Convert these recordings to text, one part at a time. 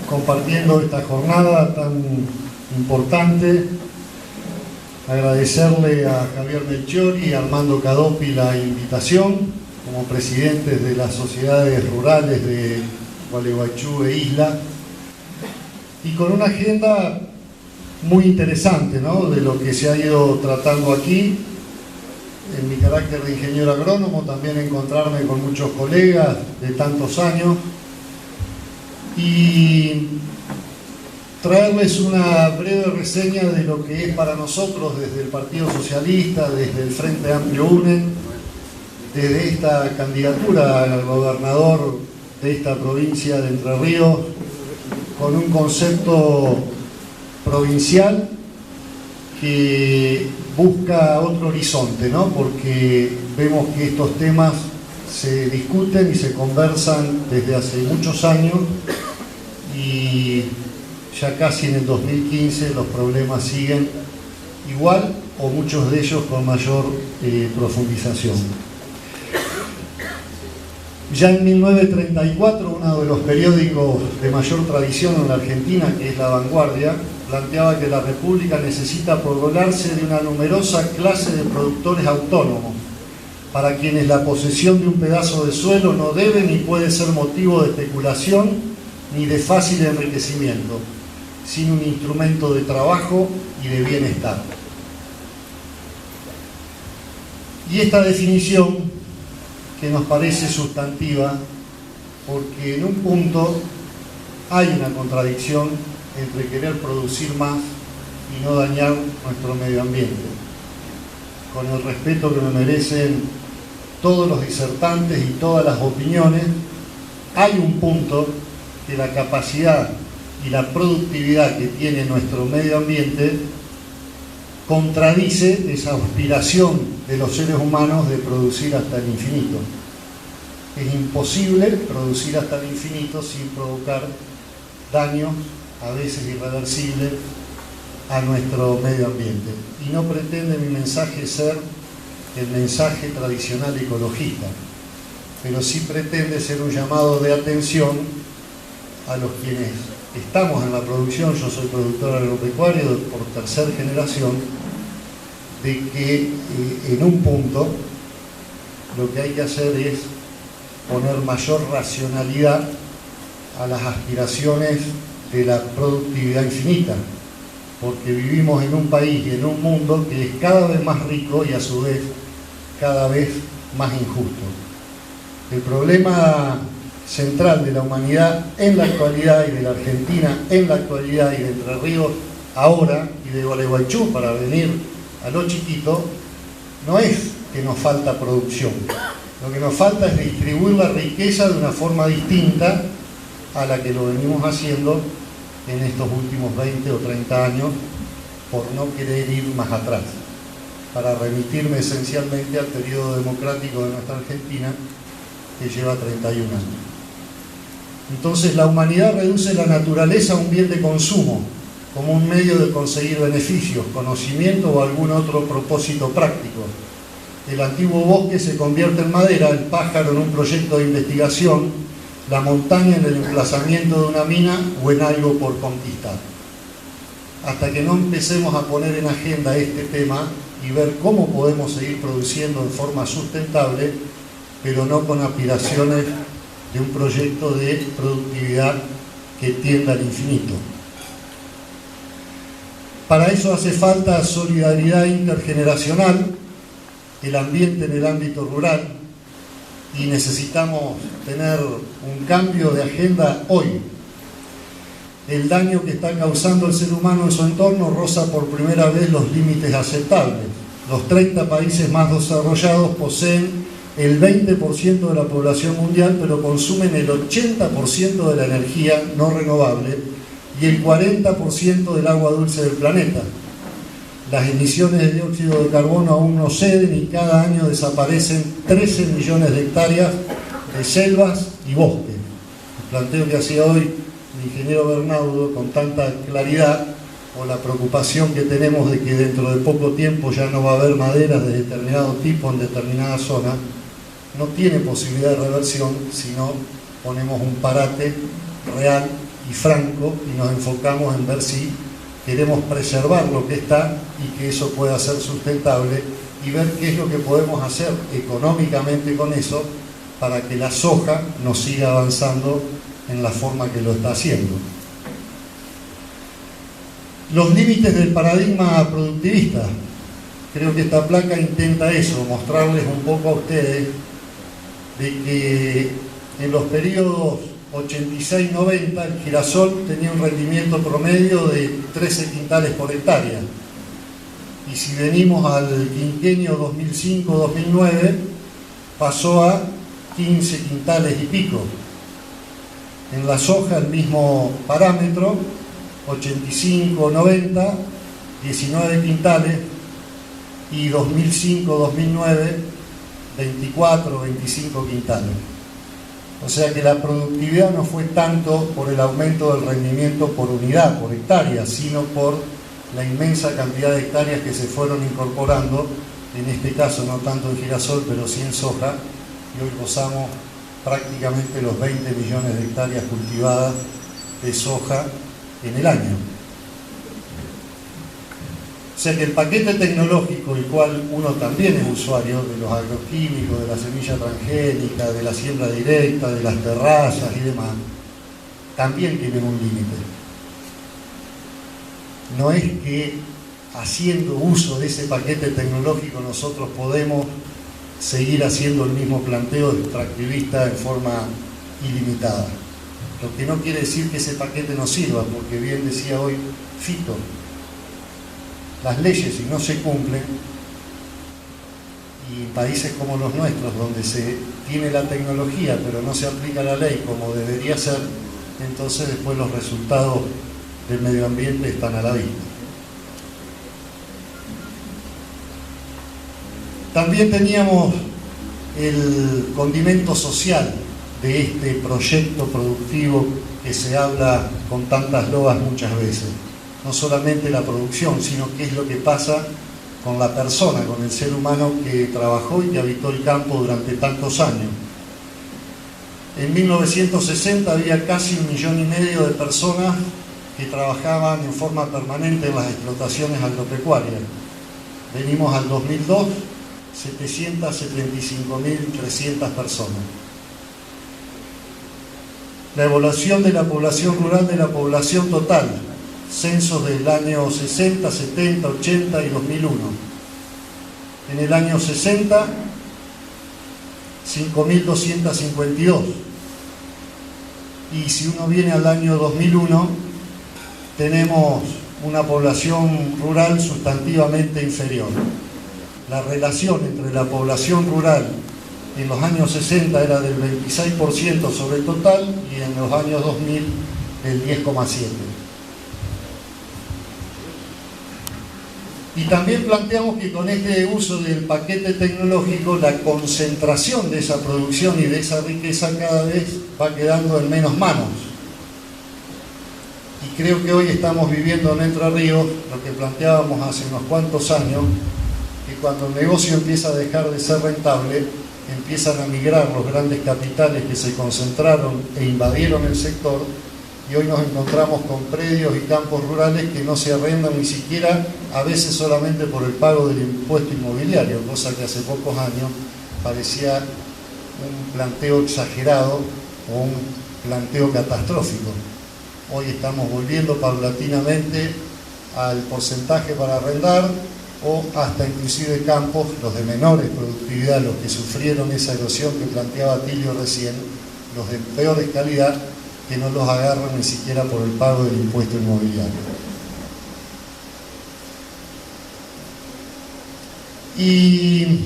compartiendo esta jornada tan importante. Agradecerle a Javier Melchiori y a Armando Cadopi la invitación como presidentes de las sociedades rurales de Gualeguaychú e Isla, y con una agenda muy interesante, ¿no?, de lo que se ha ido tratando aquí. En mi carácter de ingeniero agrónomo, también encontrarme con muchos colegas de tantos años y traerles una breve reseña de lo que es para nosotros desde el Partido Socialista, desde el Frente Amplio UNE, desde esta candidatura al gobernador de esta provincia de Entre Ríos, con un concepto provincial que busca otro horizonte, ¿no? Porque vemos que estos temas se discuten y se conversan desde hace muchos años y ya casi en el 2015 los problemas siguen igual o muchos de ellos con mayor profundización. Ya en 1934, uno de los periódicos de mayor tradición en la Argentina, que es La Vanguardia, planteaba que la República necesita poblarse de una numerosa clase de productores autónomos, para quienes la posesión de un pedazo de suelo no debe ni puede ser motivo de especulación ni de fácil enriquecimiento, sino un instrumento de trabajo y de bienestar. Y esta definición, que nos parece sustantiva, porque en un punto hay una contradicción entre querer producir más y no dañar nuestro medio ambiente. Con el respeto que me merecen todos los disertantes y todas las opiniones, hay un punto que la capacidad y la productividad que tiene nuestro medio ambiente contradice esa aspiración de los seres humanos de producir hasta el infinito. Es imposible producir hasta el infinito sin provocar daños, a veces irreversibles, a nuestro medio ambiente. Y no pretende mi mensaje ser el mensaje tradicional ecologista, pero sí pretende ser un llamado de atención a los quienes estamos en la producción. Yo soy productor agropecuario por tercera generación, de que en un punto lo que hay que hacer es poner mayor racionalidad a las aspiraciones de la productividad infinita, porque vivimos en un país y en un mundo que es cada vez más rico y a su vez cada vez más injusto. El problema central de la humanidad en la actualidad y de la Argentina en la actualidad y de Entre Ríos ahora y de Gualeguaychú para venir a lo chiquito, no es que nos falta producción. Lo que nos falta es distribuir la riqueza de una forma distinta a la que lo venimos haciendo en estos últimos 20 o 30 años, por no querer ir más atrás, para remitirme esencialmente al periodo democrático de nuestra Argentina, que lleva 31 años. Entonces la humanidad reduce la naturaleza a un bien de consumo, como un medio de conseguir beneficios, conocimiento o algún otro propósito práctico. El antiguo bosque se convierte en madera, el pájaro en un proyecto de investigación, la montaña en el emplazamiento de una mina o en algo por conquistar. Hasta que no empecemos a poner en agenda este tema y ver cómo podemos seguir produciendo en forma sustentable, pero no con aspiraciones de un proyecto de productividad que tienda al infinito. Para eso hace falta solidaridad intergeneracional, el ambiente en el ámbito rural, y necesitamos tener un cambio de agenda hoy. El daño que está causando el ser humano en su entorno roza por primera vez los límites aceptables. Los 30 países más desarrollados poseen el 20% de la población mundial, pero consumen el 80% de la energía no renovable y el 40% del agua dulce del planeta. Las emisiones de dióxido de carbono aún no ceden y cada año desaparecen 13 millones de hectáreas de selvas y bosques. El planteo que hacía hoy el ingeniero Bernaudo con tanta claridad, o la preocupación que tenemos de que dentro de poco tiempo ya no va a haber maderas de determinado tipo en determinada zona, no tiene posibilidad de reversión si no ponemos un parate real y franco, y nos enfocamos en ver si queremos preservar lo que está y que eso pueda ser sustentable, y ver qué es lo que podemos hacer económicamente con eso para que la soja nos siga avanzando en la forma que lo está haciendo. Los límites del paradigma productivista. Creo que esta placa intenta eso, mostrarles un poco a ustedes de que en los periodos 86-90 el girasol tenía un rendimiento promedio de 13 quintales por hectárea. Y si venimos al quinquenio 2005-2009, pasó a 15 quintales y pico. En la soja el mismo parámetro, 85-90, 19 quintales, y 2005-2009, 24-25 quintales. O sea que la productividad no fue tanto por el aumento del rendimiento por unidad, por hectárea, sino por la inmensa cantidad de hectáreas que se fueron incorporando, en este caso no tanto en girasol, pero sí en soja, y hoy gozamos prácticamente los 20 millones de hectáreas cultivadas de soja en el año. O sea que el paquete tecnológico, el cual uno también es usuario, de los agroquímicos, de la semilla transgénica, de la siembra directa, de las terrazas y demás, también tienen un límite. No es que haciendo uso de ese paquete tecnológico nosotros podemos seguir haciendo el mismo planteo extractivista en forma ilimitada. Lo que no quiere decir que ese paquete no sirva, porque bien decía hoy Fito, las leyes, si no se cumplen, y en países como los nuestros, donde se tiene la tecnología pero no se aplica la ley como debería ser, entonces después los resultados del medio ambiente están a la vista. También teníamos el condimento social de este proyecto productivo que se habla con tantas loas muchas veces. No solamente la producción, sino qué es lo que pasa con la persona, con el ser humano que trabajó y que habitó el campo durante tantos años. En 1960 había casi 1,5 millones de personas que trabajaban en forma permanente en las explotaciones agropecuarias. Venimos al 2002, 775.300 personas. La evaluación de la población rural de la población total, censos del año 60, 70, 80 y 2001. En el año 60, 5.252. Y si uno viene al año 2001, tenemos una población rural sustantivamente inferior. La relación entre la población rural en los años 60 era del 26% sobre el total y en los años 2000 del 10,7%. Y también planteamos que con este uso del paquete tecnológico la concentración de esa producción y de esa riqueza cada vez va quedando en menos manos. Y creo que hoy estamos viviendo en Entre Ríos lo que planteábamos hace unos cuantos años, que cuando el negocio empieza a dejar de ser rentable, empiezan a migrar los grandes capitales que se concentraron e invadieron el sector, y hoy nos encontramos con predios y campos rurales que no se arrendan ni siquiera, a veces solamente por el pago del impuesto inmobiliario, cosa que hace pocos años parecía un planteo exagerado o un planteo catastrófico. Hoy estamos volviendo paulatinamente al porcentaje para arrendar, o hasta inclusive campos, los de menores productividad, los que sufrieron esa erosión que planteaba Tilio recién, los de peores calidad, que no los agarran ni siquiera por el pago del impuesto inmobiliario. Y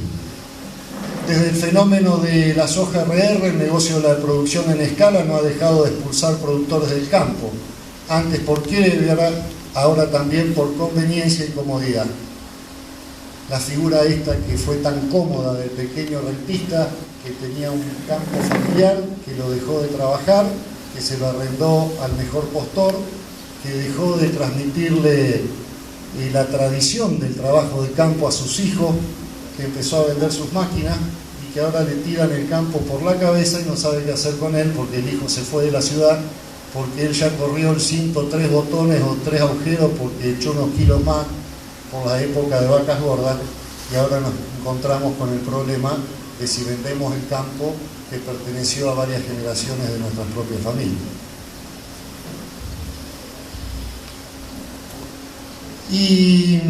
desde el fenómeno de la soja RR, el negocio de la producción en escala no ha dejado de expulsar productores del campo. Antes por qué, ahora también por conveniencia y comodidad. La figura esta que fue tan cómoda del pequeño rentista que tenía un campo familiar, que lo dejó de trabajar, que se lo arrendó al mejor postor, que dejó de transmitirle la tradición del trabajo de campo a sus hijos, que empezó a vender sus máquinas y que ahora le tiran el campo por la cabeza y no sabe qué hacer con él porque el hijo se fue de la ciudad porque él ya corrió el cinto 3 botones o 3 agujeros porque echó unos kilos más por la época de vacas gordas, y ahora nos encontramos con el problema de si vendemos el campo que perteneció a varias generaciones de nuestras propias familias. Y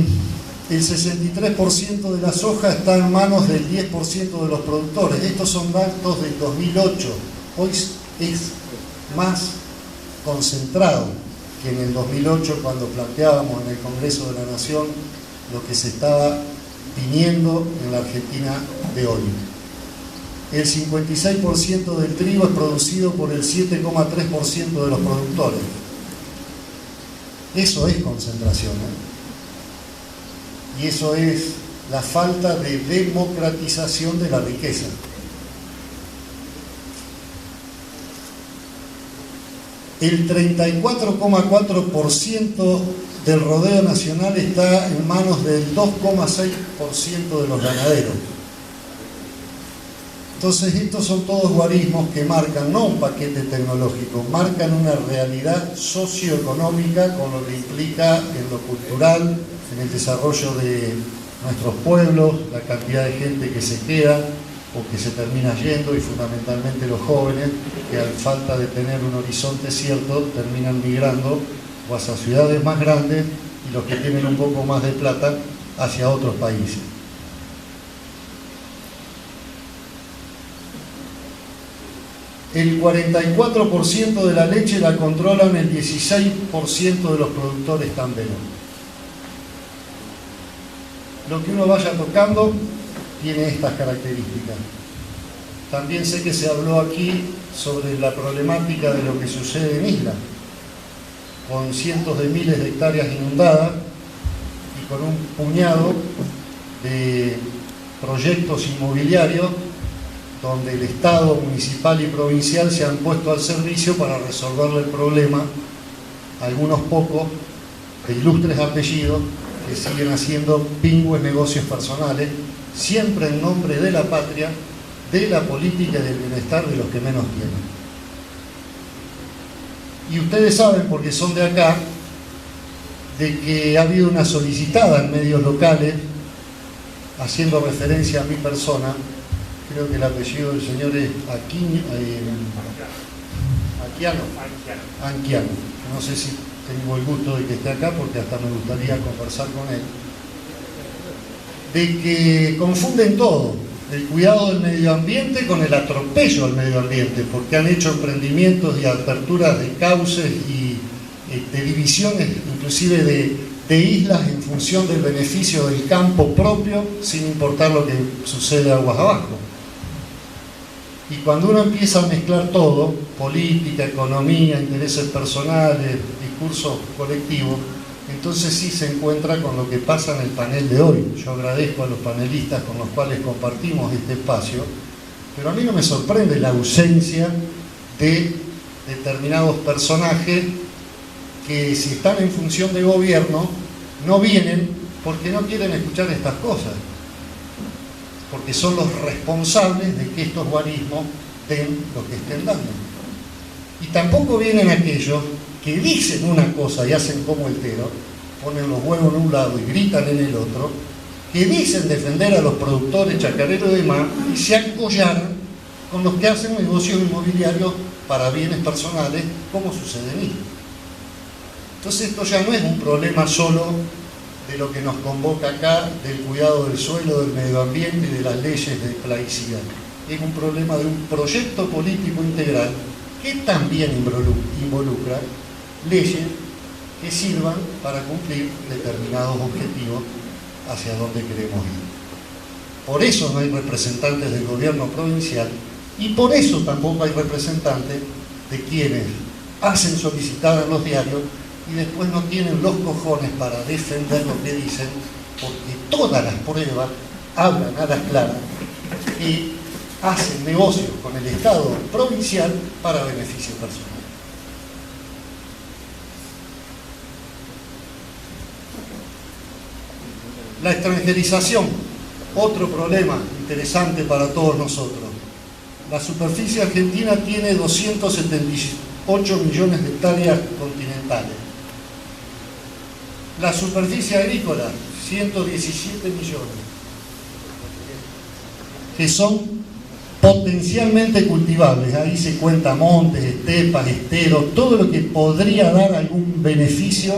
el 63% de la soja está en manos del 10% de los productores. Estos son datos del 2008. Hoy es más concentrado que en el 2008, cuando planteábamos en el Congreso de la Nación lo que se estaba viniendo en la Argentina de hoy. El 56% del trigo es producido por el 7,3% de los productores. Eso es concentración, Y eso es la falta de democratización de la riqueza. El 34,4% del rodeo nacional está en manos del 2,6% de los ganaderos. Entonces estos son todos guarismos que marcan no un paquete tecnológico, marcan una realidad socioeconómica con lo que implica en lo cultural, en el desarrollo de nuestros pueblos, la cantidad de gente que se queda o que se termina yendo, y fundamentalmente los jóvenes que a falta de tener un horizonte cierto terminan migrando o hacia ciudades más grandes, y los que tienen un poco más de plata hacia otros países. El 44% de la leche la controlan el 16% de los productores tamberos. Lo que uno vaya tocando tiene estas características. También sé que se habló aquí sobre la problemática de lo que sucede en Isla, con cientos de miles de hectáreas inundadas y con un puñado de proyectos inmobiliarios donde el Estado municipal y provincial se han puesto al servicio para resolverle el problema a algunos pocos de ilustres apellidos que siguen haciendo pingües negocios personales, siempre en nombre de la patria, de la política y del bienestar de los que menos tienen. Y ustedes saben, porque son de acá, de que ha habido una solicitada en medios locales, haciendo referencia a mi persona. Creo que el apellido del señor es Anquiano. No sé si tengo el gusto de que esté acá, porque hasta me gustaría conversar con él. De que confunden todo, el cuidado del medio ambiente con el atropello al medio ambiente, porque han hecho emprendimientos y aperturas de cauces y de divisiones, inclusive de islas, en función del beneficio del campo propio, sin importar lo que sucede aguas abajo. Y cuando uno empieza a mezclar todo, política, economía, intereses personales, discursos colectivos, entonces sí se encuentra con lo que pasa en el panel de hoy. Yo agradezco a los panelistas con los cuales compartimos este espacio, pero a mí no me sorprende la ausencia de determinados personajes que, si están en función de gobierno, no vienen porque no quieren escuchar estas cosas, porque son los responsables de que estos guarismos den lo que estén dando. Y tampoco vienen aquellos que dicen una cosa y hacen como el tero, ponen los huevos en un lado y gritan en el otro, que dicen defender a los productores chacareros y demás, y se acollan con los que hacen negocios inmobiliarios para bienes personales, como sucede en Isla. Entonces esto ya no es un problema solo de lo que nos convoca acá, del cuidado del suelo, del medio ambiente y de las leyes de laicidad. Es un problema de un proyecto político integral que también involucra leyes que sirvan para cumplir determinados objetivos hacia donde queremos ir. Por eso no hay representantes del gobierno provincial, y por eso tampoco hay representantes de quienes hacen solicitadas en los diarios y después no tienen los cojones para defender lo que dicen, porque todas las pruebas hablan a las claras que hacen negocios con el Estado provincial para beneficio personal. La extranjerización, otro problema interesante para todos nosotros. La superficie argentina tiene 275 8 millones de hectáreas continentales. La superficie agrícola, 117 millones, que son potencialmente cultivables. Ahí se cuenta montes, estepas, esteros, todo lo que podría dar algún beneficio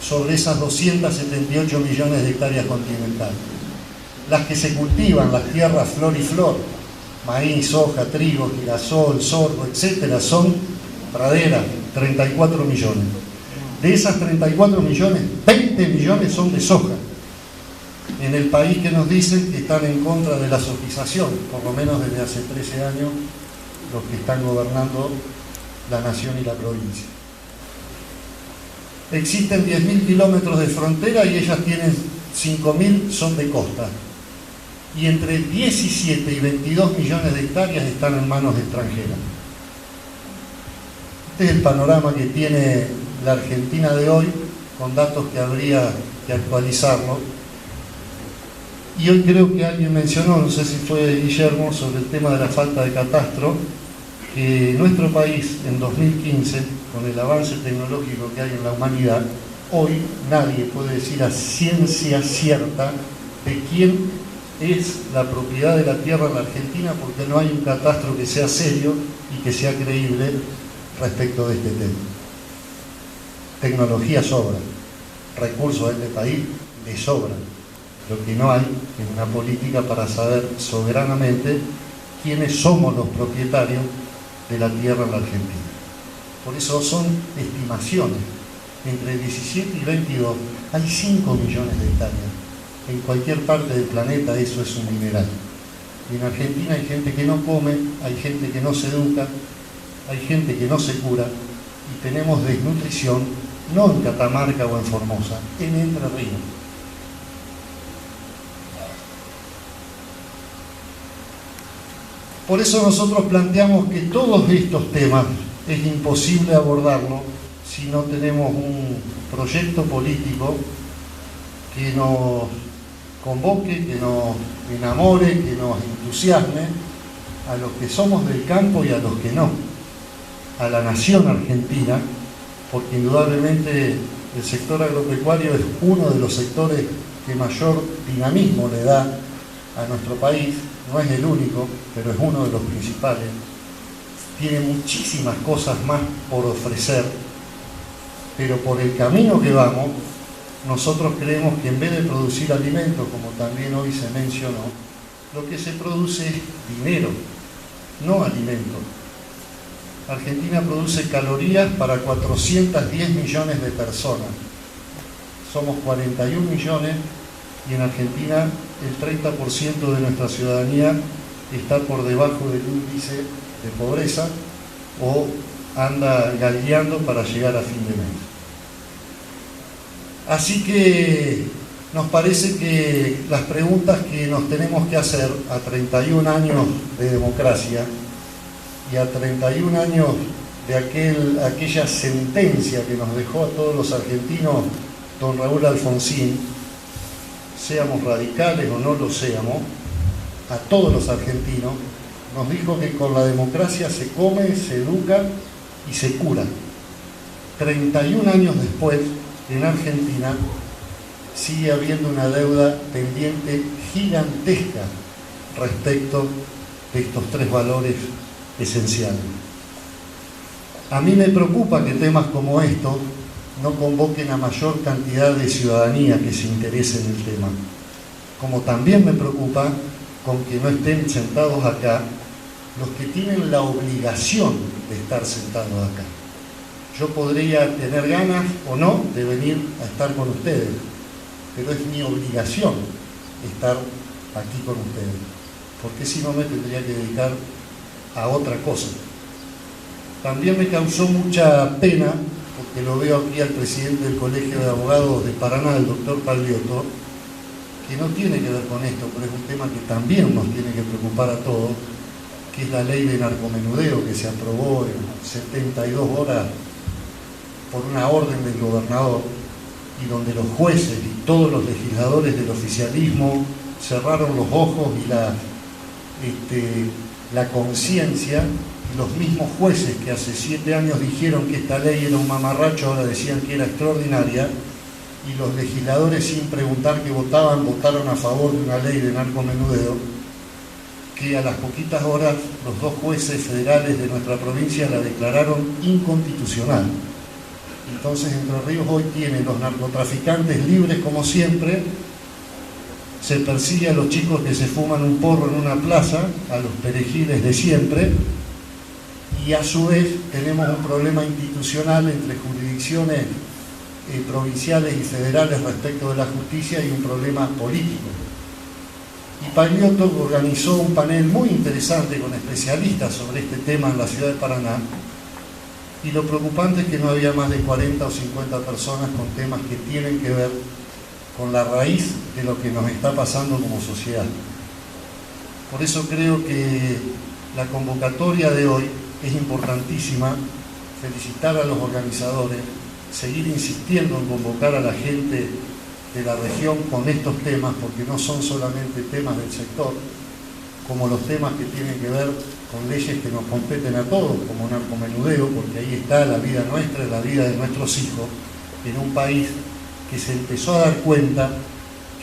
sobre esas 278 millones de hectáreas continentales. Las que se cultivan, las tierras flor y flor, maíz, soja, trigo, girasol, sorgo, etcétera, son praderas, 34 millones. De esas 34 millones, 20 millones son de soja. En el país que nos dicen que están en contra de la sojización, por lo menos desde hace 13 años, los que están gobernando la nación y la provincia. Existen 10.000 kilómetros de frontera y ellas tienen 5.000 son de costa. Y entre 17 y 22 millones de hectáreas están en manos extranjeras. Este es el panorama que tiene la Argentina de hoy, con datos que habría que actualizarlo. Y hoy creo que alguien mencionó, no sé si fue Guillermo, sobre el tema de la falta de catastro, que nuestro país en 2015, con el avance tecnológico que hay en la humanidad, hoy nadie puede decir a ciencia cierta de quién es la propiedad de la tierra en la Argentina, porque no hay un catastro que sea serio y que sea creíble respecto de este tema. Tecnología sobra, recursos de este país le sobran. Lo que no hay es una política para saber soberanamente quiénes somos los propietarios de la tierra en la Argentina. Por eso son estimaciones. Entre 17 y 22 hay 5 millones de hectáreas. En cualquier parte del planeta eso es un mineral. Y en Argentina hay gente que no come, hay gente que no se educa, hay gente que no se cura, y tenemos desnutrición no en Catamarca o en Formosa, en Entre Ríos. Por eso nosotros planteamos que todos estos temas es imposible abordarlos si no tenemos un proyecto político que nos convoque, que nos enamore, que nos entusiasme a los que somos del campo y a los que no, a la nación argentina, porque indudablemente el sector agropecuario es uno de los sectores que mayor dinamismo le da a nuestro país. No es el único, pero es uno de los principales. Tiene muchísimas cosas más por ofrecer, pero por el camino que vamos, nosotros creemos que en vez de producir alimentos, como también hoy se mencionó, lo que se produce es dinero, no alimentos. Argentina produce calorías para 410 millones de personas. Somos 41 millones y en Argentina el 30% de nuestra ciudadanía está por debajo del índice de pobreza o anda galgueando para llegar a fin de mes. Así que nos parece que las preguntas que nos tenemos que hacer a 31 años de democracia y a 31 años de aquella sentencia que nos dejó a todos los argentinos don Raúl Alfonsín, seamos radicales o no lo seamos, a todos los argentinos, nos dijo que con la democracia se come, se educa y se cura. 31 años después, en Argentina, sigue habiendo una deuda pendiente gigantesca respecto de estos tres valores esenciales. A mí me preocupa que temas como estos no convoquen a mayor cantidad de ciudadanía que se interese en el tema. Como también me preocupa con que no estén sentados acá los que tienen la obligación de estar sentados acá. Yo podría tener ganas o no de venir a estar con ustedes, pero es mi obligación estar aquí con ustedes, porque si no me tendría que dedicar a otra cosa. También me causó mucha pena, porque lo veo aquí al presidente del Colegio de Abogados de Paraná, el doctor Pagliotto, que no tiene que ver con esto, pero es un tema que también nos tiene que preocupar a todos, que es la ley de narcomenudeo que se aprobó en 72 horas por una orden del gobernador, y donde los jueces y todos los legisladores del oficialismo cerraron los ojos y la conciencia los mismos jueces que hace 7 años dijeron que esta ley era un mamarracho, ahora decían que era extraordinaria, y los legisladores, sin preguntar qué votaban, votaron a favor de una ley de narcomenudeo, que a las poquitas horas los 2 jueces federales de nuestra provincia la declararon inconstitucional. Entonces Entre Ríos hoy tiene los narcotraficantes libres como siempre, se persigue a los chicos que se fuman un porro en una plaza, a los perejiles de siempre, y a su vez tenemos un problema institucional entre jurisdicciones provinciales y federales respecto de la justicia y un problema político. Y Pagliotto organizó un panel muy interesante con especialistas sobre este tema en la ciudad de Paraná, y lo preocupante es que no había más de 40 o 50 personas con temas que tienen que ver con la raíz de lo que nos está pasando como sociedad. Por eso creo que la convocatoria de hoy es importantísima, felicitar a los organizadores, seguir insistiendo en convocar a la gente de la región con estos temas, porque no son solamente temas del sector, como los temas que tienen que ver con leyes que nos competen a todos, como narcomenudeo, porque ahí está la vida nuestra, la vida de nuestros hijos, en un país que se empezó a dar cuenta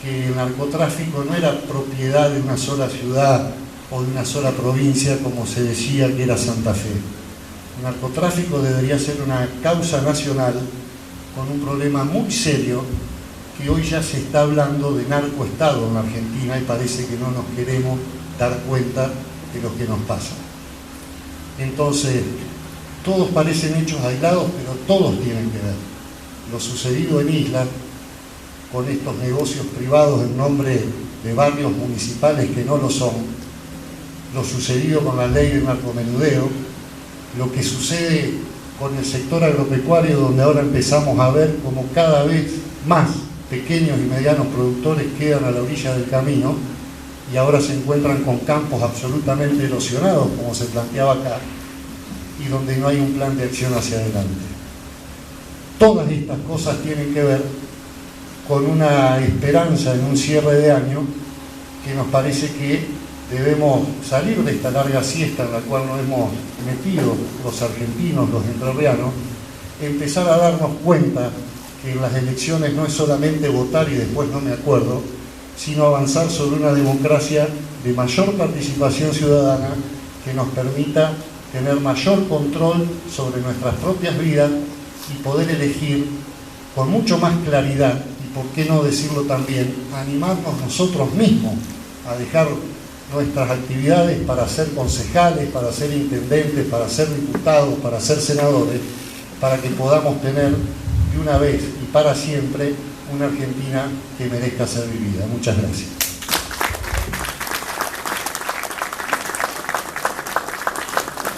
que el narcotráfico no era propiedad de una sola ciudad o de una sola provincia, como se decía que era Santa Fe. El narcotráfico debería ser una causa nacional con un problema muy serio, que hoy ya se está hablando de narcoestado en la Argentina y parece que no nos queremos dar cuenta de lo que nos pasa. Entonces, todos parecen hechos aislados, pero todos tienen que ver. Lo sucedido en Isla, con estos negocios privados en nombre de barrios municipales que no lo son, lo sucedido con la ley de narcomenudeo, lo que sucede con el sector agropecuario, donde ahora empezamos a ver como cada vez más pequeños y medianos productores quedan a la orilla del camino y ahora se encuentran con campos absolutamente erosionados, como se planteaba acá, y donde no hay un plan de acción hacia adelante. Todas estas cosas tienen que ver con una esperanza en un cierre de año que nos parece que debemos salir de esta larga siesta en la cual nos hemos metido los argentinos, los entrerrianos, empezar a darnos cuenta que en las elecciones no es solamente votar y después no me acuerdo, sino avanzar sobre una democracia de mayor participación ciudadana que nos permita tener mayor control sobre nuestras propias vidas y poder elegir con mucho más claridad, y por qué no decirlo también, animarnos nosotros mismos a dejar nuestras actividades para ser concejales, para ser intendentes, para ser diputados, para ser senadores, para que podamos tener de una vez y para siempre una Argentina que merezca ser vivida. Muchas gracias.